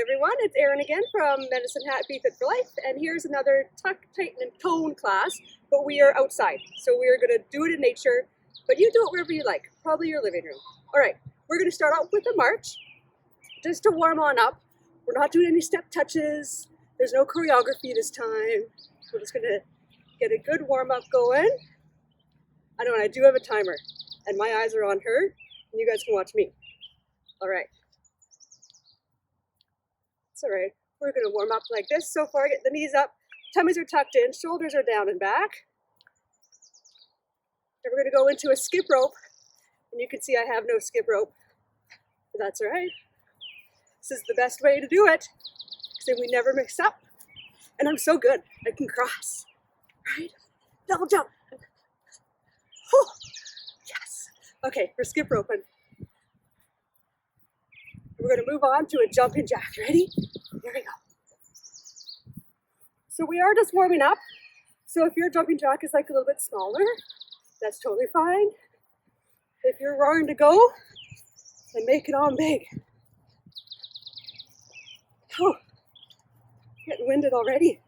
everyone, it's Erynn again from Medicine Hat Be Fit for Life, and here's another tuck, tighten, and tone class, but we are outside. So we are going to do it in nature, but you do it wherever you like, probably your living room. All right, we're going to start out with a march, just to warm on up. We're not doing any step touches, there's no choreography this time. We're just going to get a good warm up going. I know, and I do have a timer, and my eyes are on her, and you guys can watch me. All right. It's all right. We're going to warm up like this so far. Get the knees up, tummies are tucked in, shoulders are down and back. And we're going to go into a skip rope. And you can see I have no skip rope, but that's all right. This is the best way to do it, because then we never mix up. And I'm so good, I can cross, right? Double jump. Whew. Yes. Okay, we're skip roping. We're going to move on to a jumping jack. Ready? Here we go. So we are just warming up. So if your jumping jack is like a little bit smaller, that's totally fine. If you're roaring to go, then make it on big. Oh, getting winded already.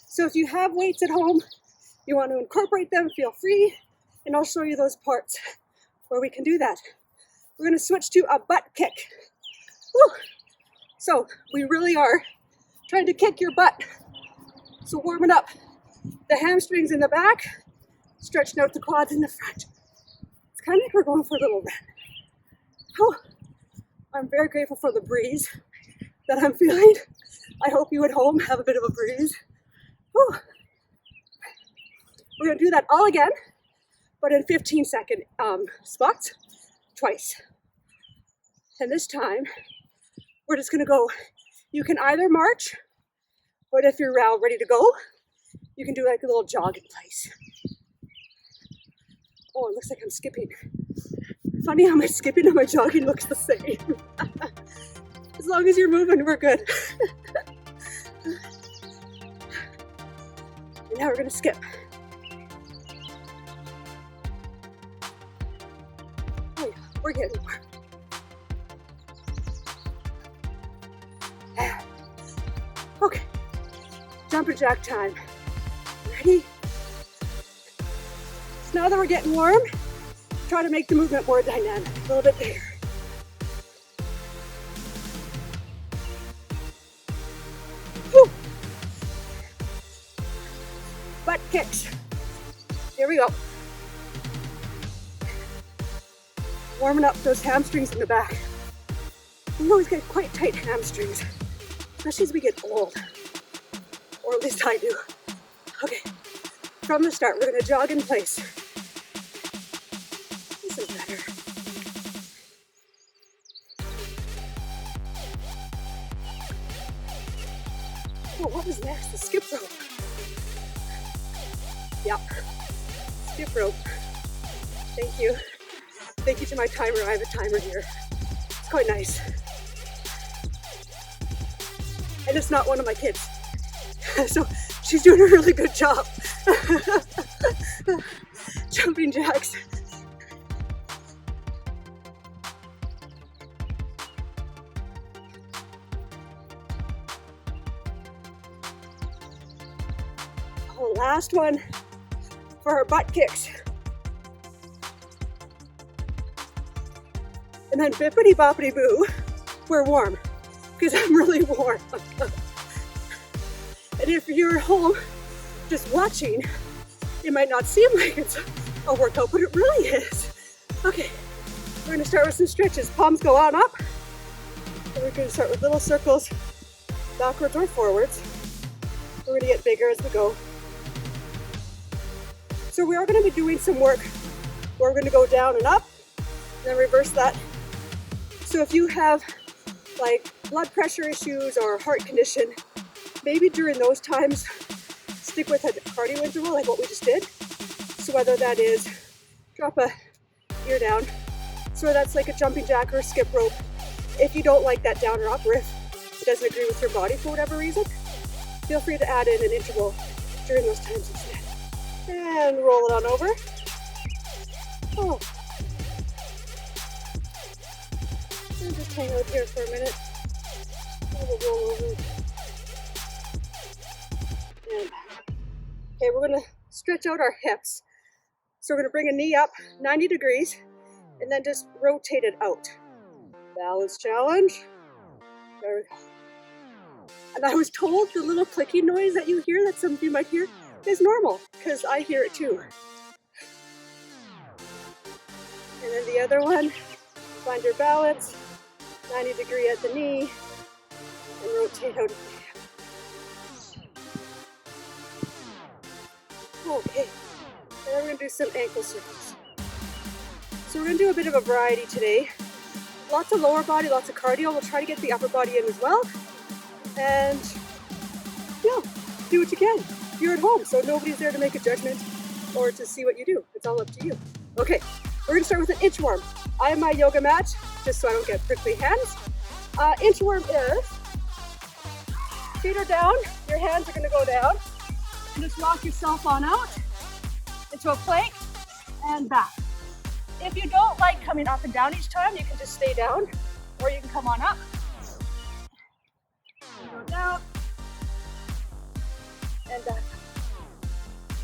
So if you have weights at home, you want to incorporate them, feel free. And I'll show you those parts where we can do that. We're going to switch to a butt kick. Woo. So we really are trying to kick your butt. So warm it up. The hamstrings in the back, stretching out the quads in the front. It's kind of like we're going for a little run. Oh, I'm very grateful for the breeze that I'm feeling. I hope you at home have a bit of a breeze. Woo. We're going to do that all again, but in 15-second spots. Twice. And this time, we're just gonna go, you can either march, but if you're ready to go, you can do like a little jog in place. Oh, it looks like I'm skipping. Funny how my skipping and my jogging looks the same. As long as you're moving, we're good. And now we're gonna skip. We're getting warm. Okay, jumping jack time. Ready? So now that we're getting warm, try to make the movement more dynamic, a little bit bigger. Whew. Butt kicks. Here we go. Warming up those hamstrings in the back. We always get quite tight hamstrings, especially as we get old, or at least I do. Okay, from the start, we're gonna jog in place. This is better. Oh, what was next? The skip rope. Yep, skip rope. Thank you. Thank you to my timer. I have a timer here. It's quite nice. And it's not one of my kids. So she's doing a really good job. Jumping jacks. Oh, last one for our butt kicks. And then bippity boppity boo, we're warm, because I'm really warm. And if you're home just watching, it might not seem like it's a workout, but it really is. Okay, we're gonna start with some stretches. Palms go on up. And we're gonna start with little circles, backwards or forwards. We're gonna get bigger as we go. So we are gonna be doing some work where we're gonna go down and up, and then reverse that. So if you have like blood pressure issues or heart condition, maybe during those times, stick with a cardio interval like what we just did. So whether that is drop a ear down, so that's like a jumping jack or a skip rope. If you don't like that down or up, or if it doesn't agree with your body for whatever reason, feel free to add in an interval during those times instead. And roll it on over. Oh. We'll just hang out here for a minute. We'll roll over. And okay, we're gonna stretch out our hips. So we're gonna bring a knee up 90 degrees and then just rotate it out. Balance challenge. There we go. And I was told the little clicking noise that you hear, that some of you might hear, is normal, because I hear it too. And then the other one, find your balance, 90 degree at the knee, and rotate out of the hip. Okay, then we're gonna do some ankle circles. So we're gonna do a bit of a variety today. Lots of lower body, lots of cardio. We'll try to get the upper body in as well. And yeah, do what you can. You're at home, so nobody's there to make a judgment or to see what you do. It's all up to you. Okay, we're gonna start with an inchworm. I have my yoga mat, just so I don't get prickly hands. Inchworm is, feet are down, your hands are gonna go down, and just rock yourself on out into a plank and back. If you don't like coming up and down each time, you can just stay down, or you can come on up. Go down and back.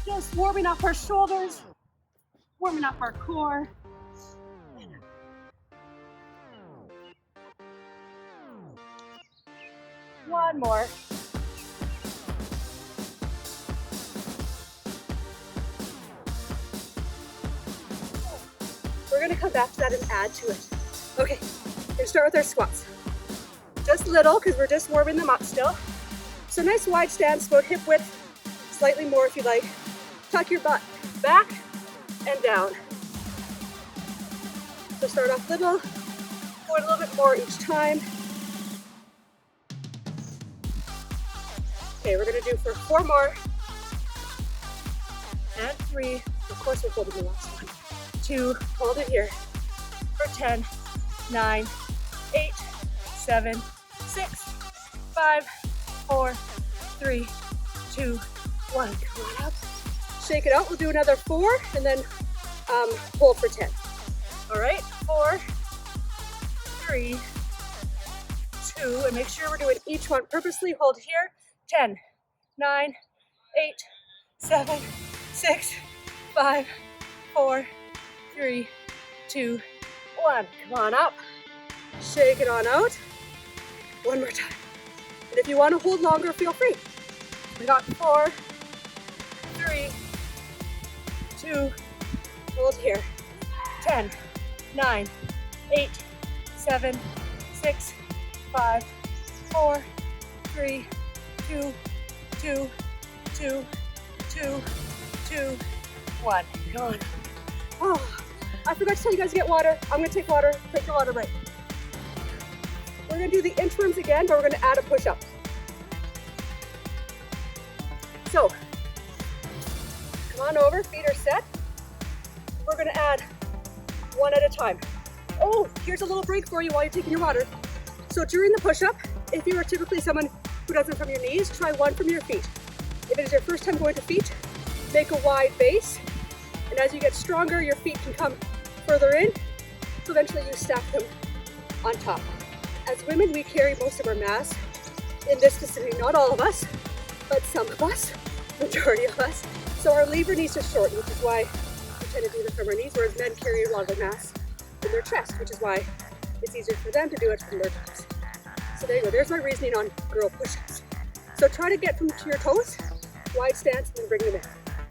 Just warming up our shoulders, warming up our core. One more. We're gonna come back to that and add to it. Okay, we're gonna start with our squats. Just little, because we're just warming them up still. So nice wide stance, about hip width, slightly more if you like. Tuck your butt back and down. So start off little, go a little bit more each time. Okay, we're gonna do for 4 more. And 3, of course we're holding the last one. 2, hold it here. For 10, 9, 8, 7, 6, 5, 4, 3, 2, 1. Come on up. Shake it out. We'll do another 4 and then hold for 10. All right, 4, 3, 2, and make sure we're doing each one purposely. Hold here. 10, 9, 8, 7, 6, 5, 4, 3, 2, 1. Come on up. Shake it on out. One more time. And if you want to hold longer, feel free. We got 4, 3, 2, hold here. 10, 9, 8, 7, 6, 5, 4, 3, 2, 2, 2, 2, 2, 1. Go on. Oh, I forgot to tell you guys to get water. I'm gonna take water. Take your water break. We're gonna do the inchworms again, but we're gonna add a push-up. So, come on over, feet are set. We're gonna add one at a time. Oh, here's a little break for you while you're taking your water. So during the push-up, if you are typically someone who does it from your knees, try one from your feet. If it is your first time going to feet, make a wide base. And as you get stronger, your feet can come further in. So eventually you stack them on top. As women, we carry most of our mass in this vicinity. Not all of us, but some of us, majority of us. So our lever needs to shorten, which is why we tend to do this from our knees, whereas men carry a lot of their mass in their chest, which is why it's easier for them to do it from their toes. So there you go. There's my reasoning on girl push-ups. So try to get them to your toes, wide stance, and bring them in.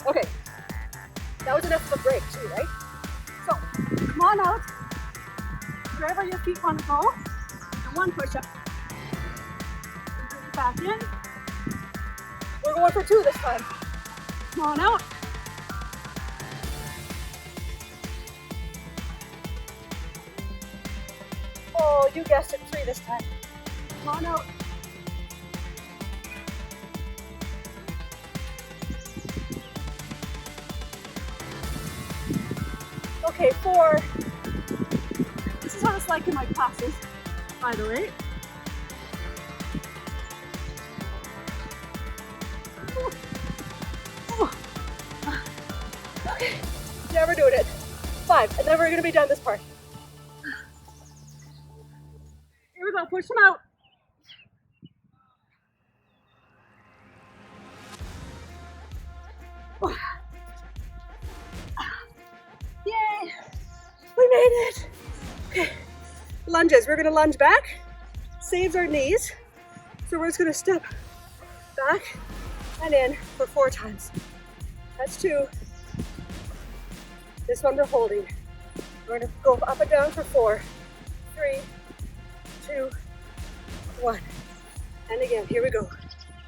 Okay, that was enough of a break too, right? So come on out, wherever your feet want to go, and one push-up. And bring it back in. We're going for 2 this time. Come on out. Oh, you guessed it, 3 this time. Come on out. Okay, 4. This is what it's like in my classes, by the way. Okay, yeah, we're doing it. 5, and then we're gonna be done this part. push them out. Yay, we made it. Okay, lunges. We're gonna lunge back, saves our knees. So we're just gonna step back and in for 4 times. That's 2. This one we're holding. We're gonna go up and down for 4, 3, 2, 1. And again, here we go.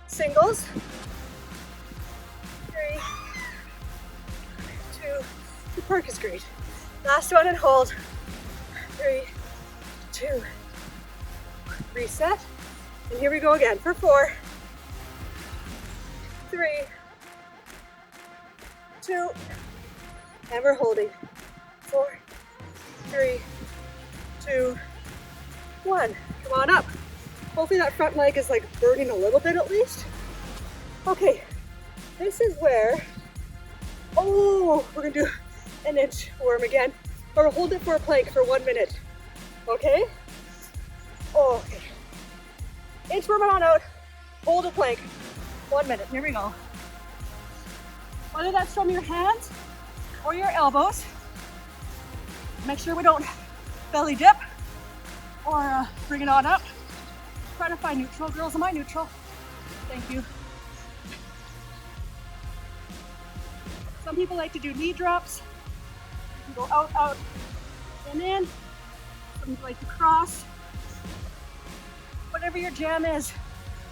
Singles. 3, 2, the park is great. Last one and hold. 3, 2, reset. And here we go again for 4, 3, 2, and we're holding. 4, 3, 2, 1. Come on up. Hopefully that front leg is like burning a little bit at least. Okay, this is where, we're gonna do an inch worm again. But we'll hold it for a plank for 1 minute. Okay? Okay. Inchworm on out, hold a plank, 1 minute, here we go. Whether that's from your hands or your elbows, make sure we don't belly dip or bring it on up. Try to find neutral. Girls, am I neutral? Thank you. Some people like to do knee drops. You can go out, out, and in. Some people like to cross. Whatever your jam is,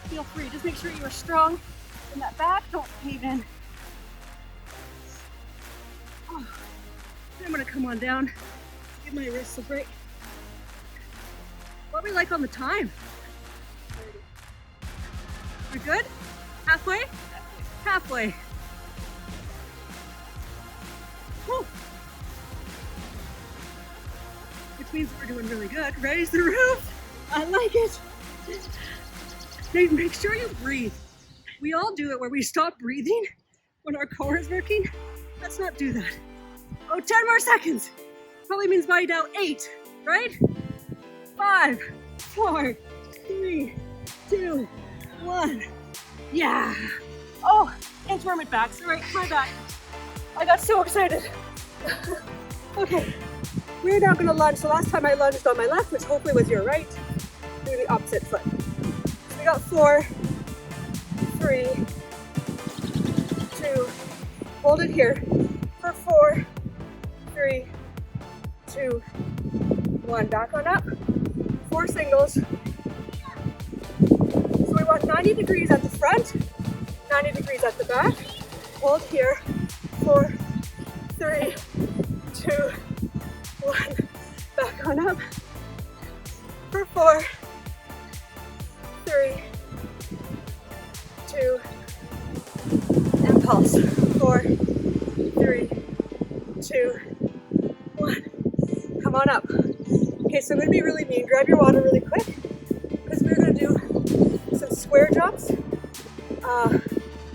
feel free. Just make sure you are strong in that back. Don't cave in. Oh, I'm gonna come on down, give my wrists a break. What we like on the time? We're good? Halfway? Halfway. Woo. Which means we're doing really good. Raise the roof. I like it. Make sure you breathe. We all do it where we stop breathing when our core is working. Let's not do that. 10 more seconds. Probably means by now 8, right? 5, 4, 3, 2, 1. Yeah. Oh, inchworm it back. Sorry, my back. I got so excited. Okay, we're now gonna lunge. So last time I lunged on my left, which hopefully was your right. Do the opposite foot. So we got 4, 3, 2, hold it here for 4, 3, 2, 1. Back on up. 4 singles. So we want 90 degrees at the front, 90 degrees at the back. Hold here. 4, 3, 2, 1. Back on up. For 4, 3, 2, and pulse. 4, 3, 2, 1. Come on up. Okay, so I'm gonna be really mean. Grab your water really quick because we're gonna do some square jumps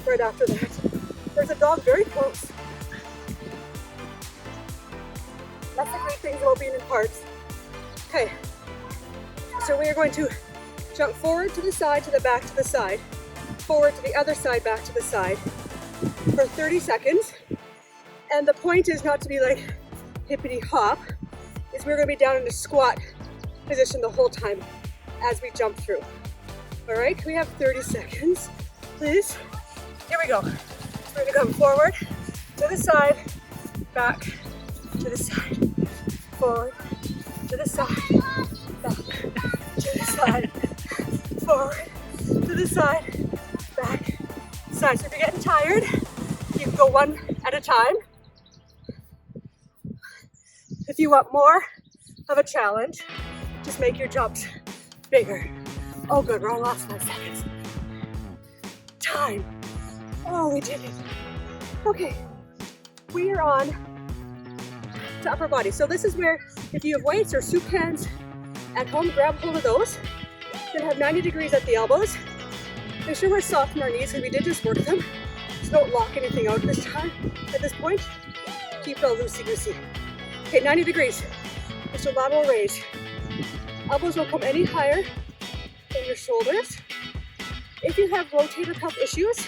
right after that. There's a dog very close. That's the great thing about being in parks. Okay, so we are going to jump forward to the side, to the back, to the side, forward to the other side, back to the side for 30 seconds. And the point is not to be like hippity hop, is we're gonna be down in a squat position the whole time as we jump through. All right, we have 30 seconds, please. Here we go. So we're gonna come forward, to the side, back, to the side, forward, to the side, back, to the side, forward, to the side, back, side. So if you're getting tired, you can go one at a time. If you want more of a challenge, just make your jumps bigger. Oh good, we're on the last 5 seconds. Time. Oh, we did it. Okay, we are on to upper body. So this is where, if you have weights or soup cans at home, grab hold of those. You're gonna have 90 degrees at the elbows. Make sure we're soft in our knees because we did just work them. So don't lock anything out this time, at this point. Keep it all loosey-goosey. Okay, 90 degrees. Just a lateral raise. Elbows won't come any higher your shoulders. If you have rotator cuff issues,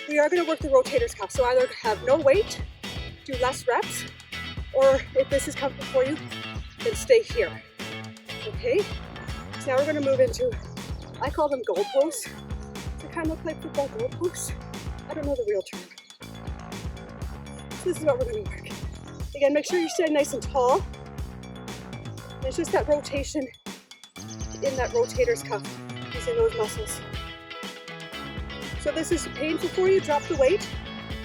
we are going to work the rotator cuff. So either have no weight, do less reps, or if this is comfortable for you, then stay here. Okay? So now we're going to move into, I call them goalposts. They kind of look like football goalposts. I don't know the real term. So this is what we're going to work. Again, make sure you're staying nice and tall. And it's just that rotation in that rotator's cuff, using those muscles. So if this is painful for you, drop the weight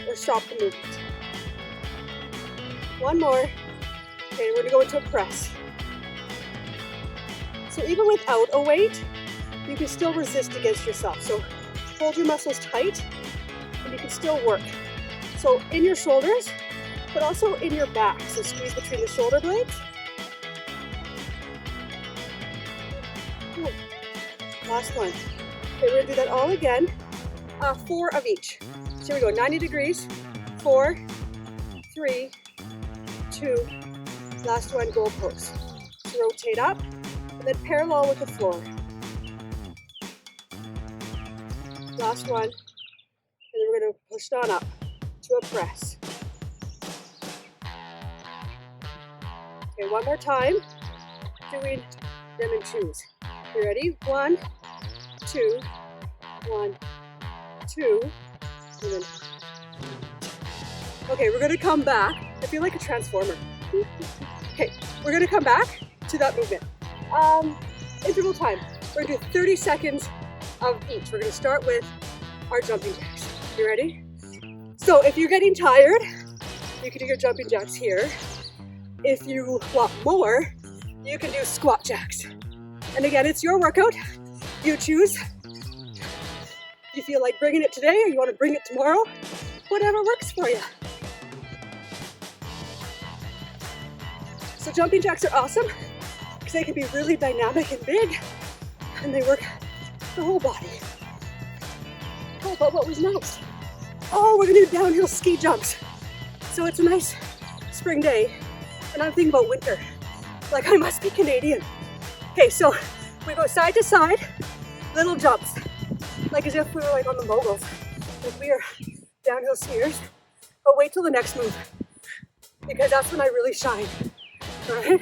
or stop the movement. One more. Okay, we're gonna go into a press. So even without a weight, you can still resist against yourself. So hold your muscles tight and you can still work. So in your shoulders, but also in your back. So squeeze between the shoulder blades. Ooh. Last one. Okay, we're gonna do that all again. 4 of each. So here we go, 90 degrees, 4, 3, 2, last one, goalpost. So rotate up, and then parallel with the floor. Last one, and then we're gonna push on up to a press. Okay, one more time, doing them in twos. You ready? 1, 2, 1, 2, and then. Okay, we're gonna come back. I feel like a transformer. Okay, we're gonna come back to that movement. Interval time. We're gonna do 30 seconds of each. We're gonna start with our jumping jacks. You ready? So if you're getting tired, you can do your jumping jacks here. If you want more, you can do squat jacks. And again, it's your workout. You choose. You feel like bringing it today or you want to bring it tomorrow, whatever works for you. So jumping jacks are awesome because they can be really dynamic and big and they work the whole body. Oh, but what was next? Oh, we're gonna do downhill ski jumps. So it's a nice spring day and I'm thinking about winter. Like I must be Canadian. Okay, so we go side to side, little jumps. Like as if we were like on the moguls, like we are downhill skiers. But wait till the next move, because that's when I really shine, all right?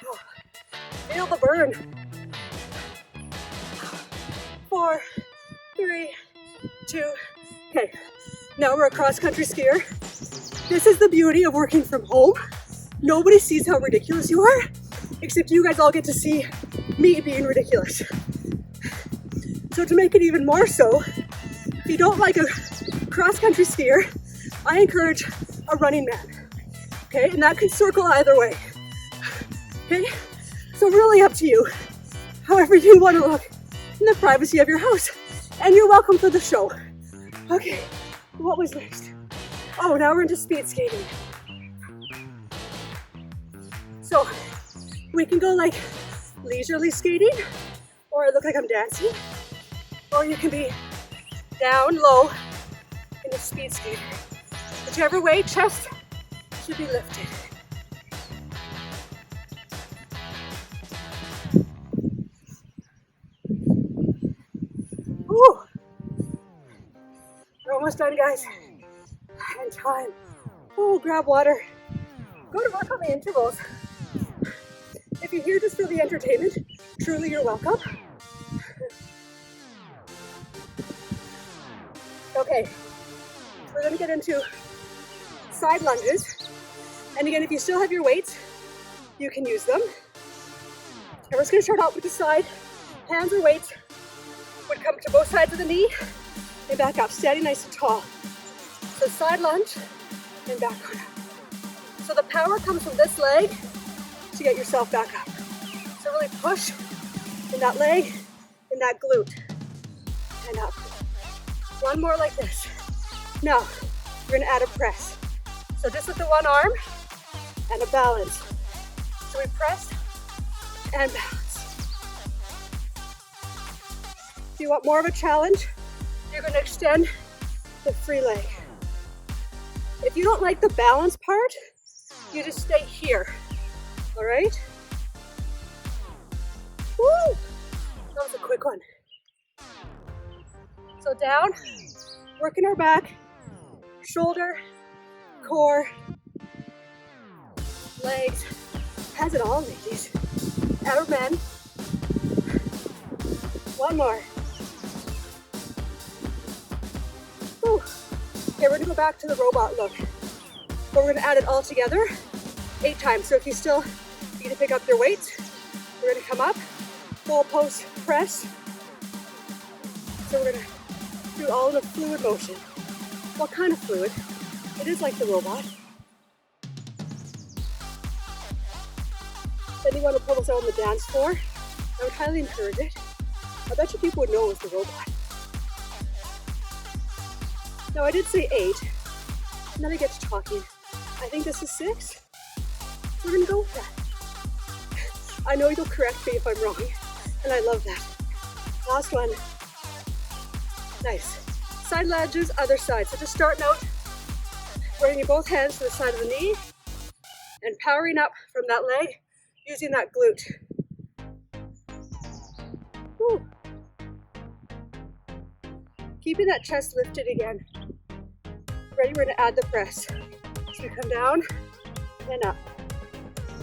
Oh, feel the burn. 4, 3, 2, okay. Now we're a cross-country skier. This is the beauty of working from home. Nobody sees how ridiculous you are, except you guys all get to see me being ridiculous. So to make it even more so, if you don't like a cross-country skier, I encourage a running man, okay? And that can circle either way, okay? So really up to you, however you want to look in the privacy of your house. And you're welcome for the show. Okay, what was next? Oh, now we're into speed skating. So we can go like leisurely skating, or it look like I'm dancing. Or you can be down low in a speed skater. Whichever way, chest should be lifted. Woo! We're almost done, guys. And time. Oh, grab water. Go to work on the intervals. If you're here just for the entertainment, truly you're welcome. Okay, we're gonna get into side lunges. And again, if you still have your weights, you can use them. And we're just gonna start out with the side. Hands or weights would come to both sides of the knee and back up, standing nice and tall. So side lunge and back on up. So the power comes from this leg to get yourself back up. So really push in that leg, in that glute, and up. One more like this. Now, we're gonna add a press. So just with the one arm and a balance. So we press and balance. If you want more of a challenge, you're gonna extend the free leg. If you don't like the balance part, you just stay here, all right? Woo! That was a quick one. So down, working our back, shoulder, core, legs. Has it all, ladies. Our men. One more. Whew. Okay, we're gonna go back to the robot look. But we're gonna add it all together 8 times. So if you still need to pick up your weights, we're gonna come up, full post press. So we're gonna do it all in a fluid motion. What kind of fluid? It is like the robot. If anyone would pull this out on the dance floor, I would highly encourage it. I bet you people would know it was the robot. Now I did say 8, and then I get to talking. I think this is 6. We're gonna go with that. I know you'll correct me if I'm wrong, and I love that. Last one. Nice. Side lunges, other side. So just starting out, bringing both hands to the side of the knee, and powering up from that leg, using that glute. Woo. Keeping that chest lifted again. Ready, we're gonna add the press. So we come down and up,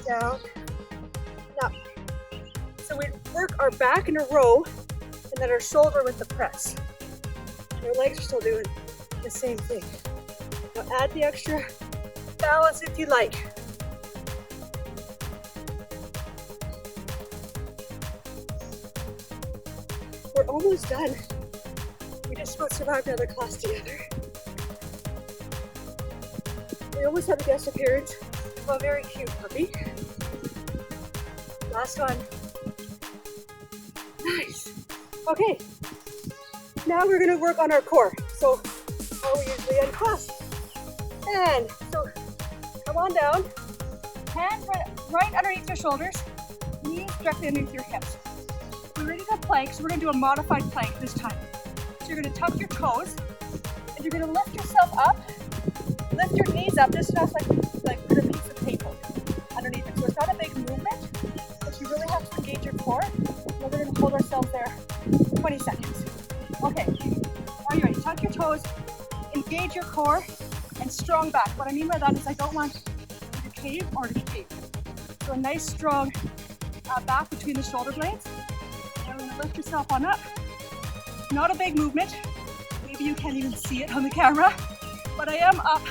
down, and up. So we work our back in a row and then our shoulder with the press. And our legs are still doing the same thing. Now add the extra balance if you like. We're almost done. We just about survived another class together. We almost had a guest appearance of a very cute puppy. Last one. Nice. Okay. Now we're gonna work on our core. So how we usually end class. And so come on down. Hands right underneath your shoulders. Knees directly underneath your hips. We're ready to plank, so we're gonna do a modified plank this time. So you're gonna tuck your toes, and you're gonna lift yourself up. Lift your knees up just enough like put a piece of paper underneath it. So it's not a big movement, but you really have to engage your core. And we're gonna hold ourselves there 20 seconds. Okay, are you ready? Tuck your toes, engage your core, and strong back. What I mean by that is I don't want you to cave or to cave. So a nice strong back between the shoulder blades. And we're gonna lift yourself on up. Not a big movement. Maybe you can't even see it on the camera, but I am up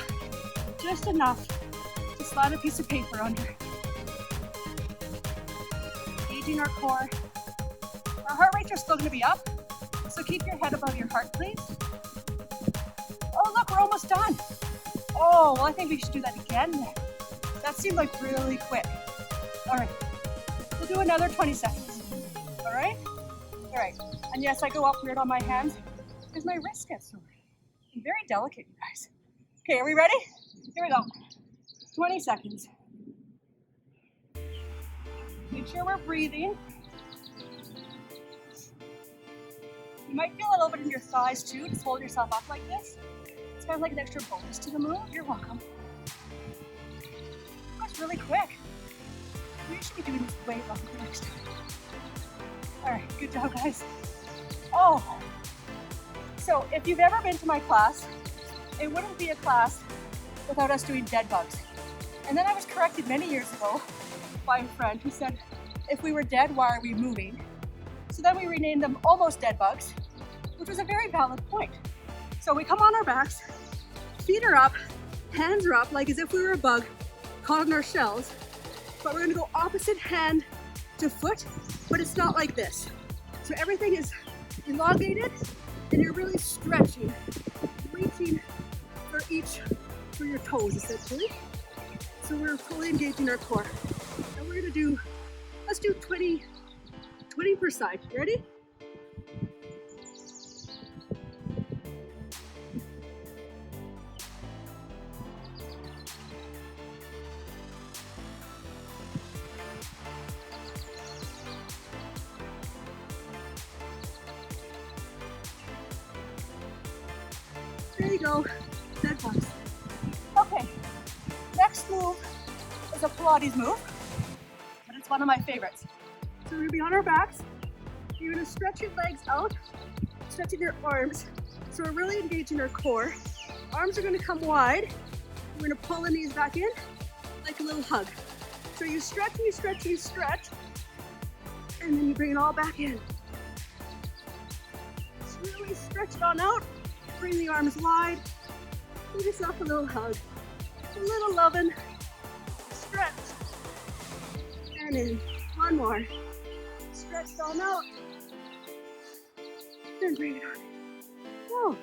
just enough to slide a piece of paper under. Engaging our core. Our heart rates are still gonna be up, so keep your head above your heart, please. Oh, look, we're almost done. Oh, well, I think we should do that again. That seemed like really quick. All right, we'll do another 20 seconds. All right? All right, and yes, I go up weird on my hands because my wrist gets sore. I'm very delicate, you guys. Okay, are we ready? Here we go. 20 seconds. Make sure we're breathing. You might feel a little bit in your thighs too. Just hold yourself up like this. It's kind of like an extra bonus to the move. You're welcome. That's really quick. We should be doing this way longer next time. All right, good job, guys. Oh, so if you've ever been to my class, it wouldn't be a class without us doing dead bugs. And then I was corrected many years ago by a friend who said, if we were dead, why are we moving? So then we renamed them almost dead bugs, which was a very valid point. So we come on our backs, feet are up, hands are up, like as if we were a bug caught in our shells, but we're gonna go opposite hand to foot, but it's not like this. So everything is elongated and you're really stretching, reaching for your toes essentially. So we're fully engaging our core. And we're gonna do, let's do 20 per side. Ready? There you go, dead bugs. Okay, next move is a Pilates move, but it's one of my favorites. So we're gonna be on our backs, You're gonna stretch your legs out, stretching your arms. So we're really engaging our core. Arms are gonna come wide. We're gonna pull the knees back in like a little hug. So you stretch and you stretch and you stretch, and then you bring it all back in. Just really stretch it on out. Bring the arms wide. Give yourself a little hug. A little loving. Stretch. And in. One more. Stretch it on out. Then bring it on. Whoa.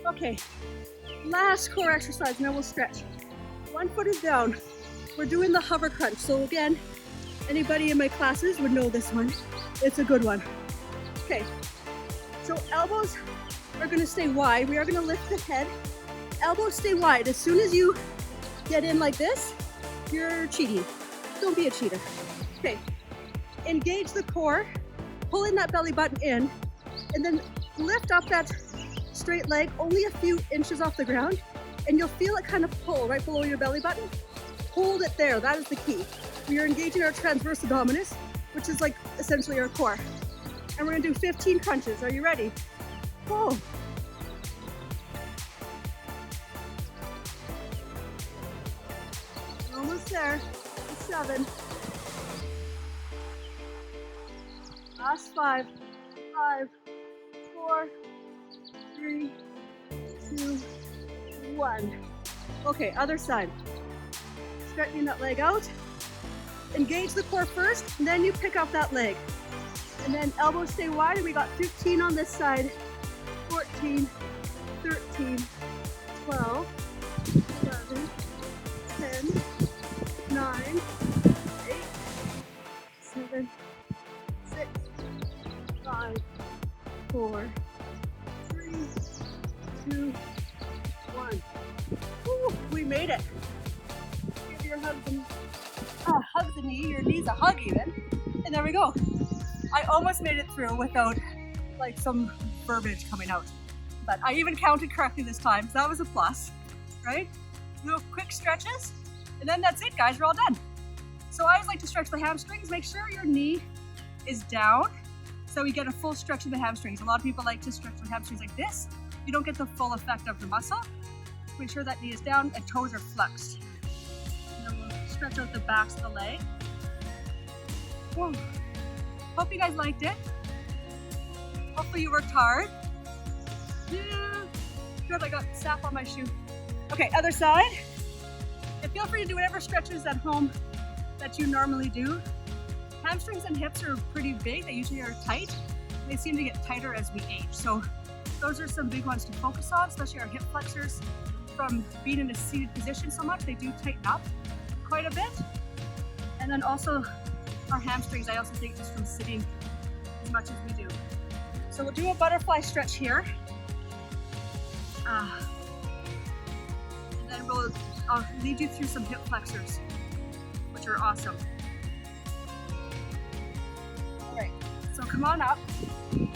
Okay. Last core exercise, and then we'll stretch. One foot is down. We're doing the hover crunch. So again, anybody in my classes would know this one. It's a good one. Okay. So elbows are gonna stay wide. We are gonna lift the head. Elbows stay wide. As soon as you get in like this, you're cheating. Don't be a cheater. Okay. Engage the core, pulling that belly button in, and then lift up that straight leg only a few inches off the ground, and you'll feel it kind of pull right below your belly button. Hold it there. That is the key. We are engaging our transverse abdominis, which is like essentially our core. And we're gonna do 15 crunches. Are you ready? Whoa. We're almost there. 7. Last 5. 5, 4, 3, 2, 1. Okay, other side. Stretching that leg out. Engage the core first, and then you pick up that leg. And then elbows stay wide. We got 15 on this side. 14, 13, 12, 11, 10, 9, 8, 7, 6, 5, 4, 3, 2, 1. Woo, we made it. Give your husband hug the knee, your knee's a hug even. And there we go. I almost made it through without like some verbiage coming out. But I even counted correctly this time, so that was a plus, right? Little quick stretches, and then that's it, guys, we're all done. So I always like to stretch the hamstrings. Make sure your knee is down so we get a full stretch of the hamstrings. A lot of people like to stretch their hamstrings like this. You don't get the full effect of the muscle. Make sure that knee is down and toes are flexed. And then we'll stretch out the backs of the leg. Whoa. Hope you guys liked it. Hopefully you worked hard. Yeah. Good, I got sap on my shoe. Okay, other side. And feel free to do whatever stretches at home that you normally do. Hamstrings and hips are pretty big. They usually are tight. They seem to get tighter as we age. So those are some big ones to focus on, especially our hip flexors. From being in a seated position so much, they do tighten up quite a bit. And then also our hamstrings, I also think, just from sitting as much as we do. So we'll do a butterfly stretch here. And then I'll lead you through some hip flexors, which are awesome. All right, so come on up. Make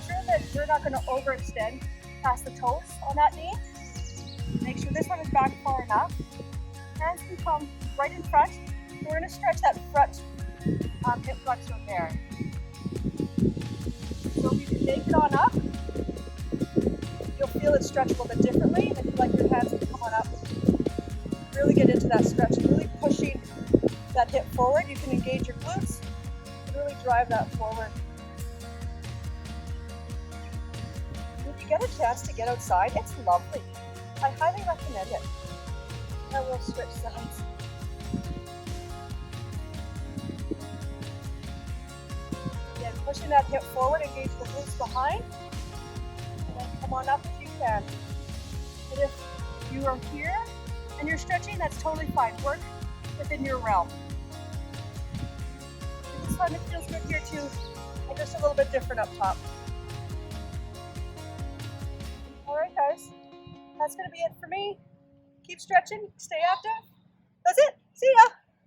sure that you're not going to overextend past the toes on that knee. Make sure this one is back far enough. Hands can come right in front. We're going to stretch that front hip flexor there. So if you can make it on up, you'll feel it stretch a little bit differently. And if you like your hands to come on up, really get into that stretch, really pushing that hip forward. You can engage your glutes and really drive that forward. If you get a chance to get outside, it's lovely. I highly recommend it. Now we'll switch sides. Again, pushing that hip forward, engage the glutes behind, and then come on up if you can. And if you are here and you're stretching, that's totally fine. Work within your realm. And this one, it feels good here too, and just a little bit different up top. All right, guys, that's going to be it for me. Keep stretching, stay active.